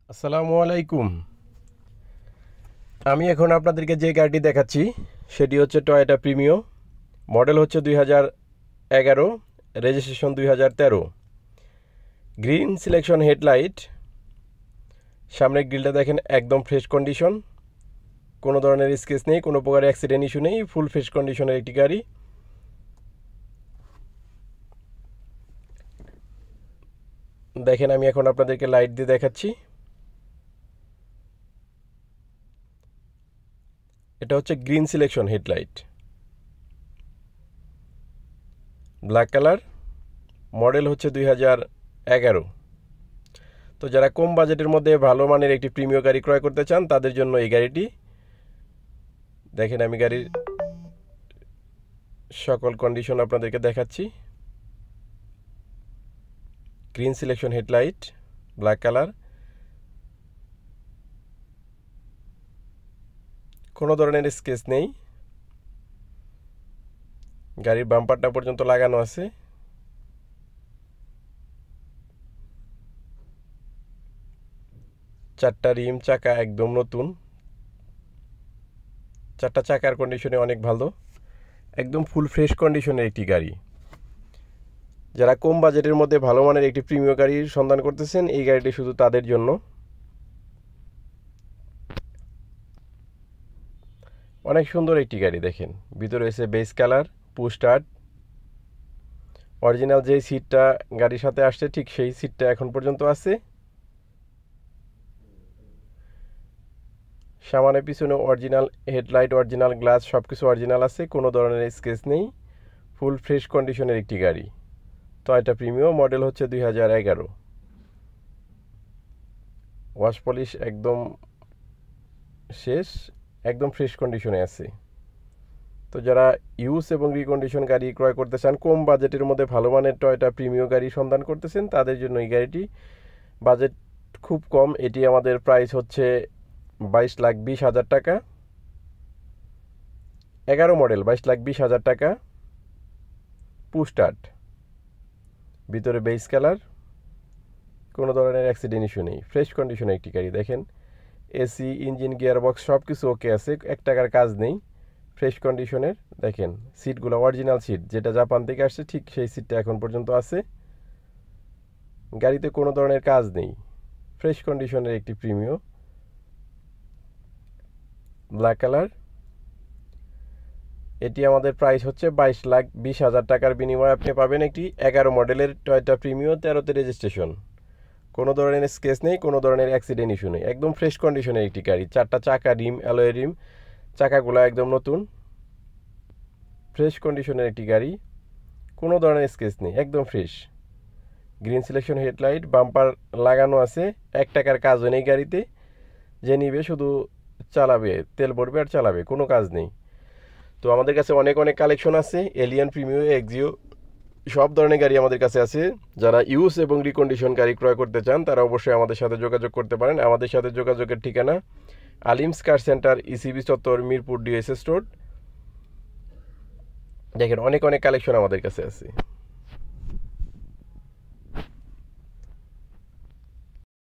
আসসালামু আলাইকুম। আমি এখন আপনাদেরকে যে গাড়িটি দেখাচ্ছি সেটি হচ্ছে টয়োটা প্রিমিও। মডেল হচ্ছে 2011, রেজিস্ট্রেশন 2013। Green selection headlight. সামনের গ্রিলটা দেখেন একদম ফ্রেশ কন্ডিশন, কোনো ধরনের স্কেচ নেই, কোনো প্রকার অ্যাক্সিডেন্ট ইস্যু নেই, ফুল ফ্রেশ কন্ডিশনের একটি গাড়ি। দেখেন আমি এখন আপনাদেরকে লাইট দিয়ে দেখাচ্ছি। এটা হচ্ছে green selection headlight, black colour, model হচ্ছে 2011। তো যারা কম বাজেটের মধ্যে ভালো মানের একটি প্রিমিয় গাড়ি ক্রয় করতে চান তাদের জন্য এই গাড়িটি। দেখেন আমি গাড়ির সকল কন্ডিশন আপনাদেরকে দেখাচ্ছি। Green selection headlight, black colour, কোনো ধরনের স্কেচ নেই, গাড়ির বাম্পারটা পর্যন্ত লাগানো আছে। চারটা রিম, চাকা একদম নতুন, চারটা চাকার কন্ডিশনে অনেক ভালো, একদম ফুল ফ্রেশ কন্ডিশনের একটি গাড়ি। যারা কম বাজেটের মধ্যে ভালো মানের একটি প্রিমিয় গাড়ির সন্ধান করতেছেন এই গাড়িটি শুধু তাদের জন্য। অনেক সুন্দর একটি গাড়ি। দেখেন ভিতরে এসে base colour, push start, original যেই সিটটা গাড়ির সাথে আসছে ঠিক সেই সিটটা এখন পর্যন্ত আছে। সামনে পিছনে অরিজিনাল হেডলাইট, অরিজিনাল গ্লাস, সব কিছু অরিজিনাল আছে, কোনো ধরনের স্কেচ নেই, ফুল ফ্রেশ কন্ডিশনের একটি গাড়ি। টয়োটা প্রিমিও, মডেল হচ্ছে 2011। ওয়াশ পলিশ একদম শেষ, একদম ফ্রেশ কন্ডিশনে আছে। তো যারা ইউজ এবং রিকন্ডিশন গাড়ি ক্রয় করতে চান, কম বাজেটের মধ্যে ভালো মানের টয়োটা প্রিমিও গাড়ি সন্ধান করতেছেন তাদের জন্য এই গাড়িটি। বাজেট খুব কম, এটি আমাদের প্রাইস হচ্ছে 22,20,000 টাকা। 11 মডেল, 22,20,000 টাকা। পুশ স্টার্ট, ভিতরে বেস কালার, কোনো ধরনের অ্যাক্সিডেন্ট ইস্যু নেই, ফ্রেশ কন্ডিশনে একটি গাড়ি। দেখেন এসি, ইঞ্জিন, গিয়ারবক্স সব কিছু ওকে আছে, 1 টাকার কাজ নেই, ফ্রেশ কন্ডিশনের। দেখেন সিটগুলো অরিজিনাল সিট, যেটা জাপান থেকে আসছে ঠিক সেই সিটটা এখন পর্যন্ত আছে। গাড়িতে কোনো ধরনের কাজ নেই, ফ্রেশ কন্ডিশনের একটি প্রিমিও, ব্ল্যাক কালার। এটি আমাদের প্রাইস হচ্ছে 22,20,000 টাকার বিনিময়ে আপনি পাবেন একটি 11 মডেলের টয়োটা প্রিমিও, 13তে রেজিস্ট্রেশন। কোনো ধরনের স্কেচ নেই, কোনো ধরনের অ্যাক্সিডেন্ট ইস্যু নেই, একদম ফ্রেশ কন্ডিশনের একটি গাড়ি। চারটা চাকা, রিম অ্যালয় রিম, চাকাগুলো একদম নতুন, ফ্রেশ কন্ডিশনের একটি গাড়ি, কোনো ধরনের স্কেচ নেই, একদম fresh. Green selection headlight, bumper লাগানো আছে, 1 টাকার কাজও নেই গাড়িতে। যে নিবে শুধু চালাবে, তেল ভরবে আর চালাবে, কোনো কাজ নেই। তো আমাদের কাছে অনেক অনেক কালেকশন আছে, এলিয়ান, প্রিমিও, এক্সিও, সব ধরনের গাড়ি আমাদের কাছে আছে। যারা ইউজ এবং রিকন্ডিশন গাড়ি ক্রয় করতে চান তারা অবশ্যই আমাদের সাথে যোগাযোগ করতে পারেন। আমাদের সাথে যোগাযোগের ঠিকানা আলিমস কার সেন্টার, ইসিবি চত্বর, মিরপুর, ডিএসএস রোড। দেখেন অনেক অনেক কালেকশন আমাদের কাছে আছে।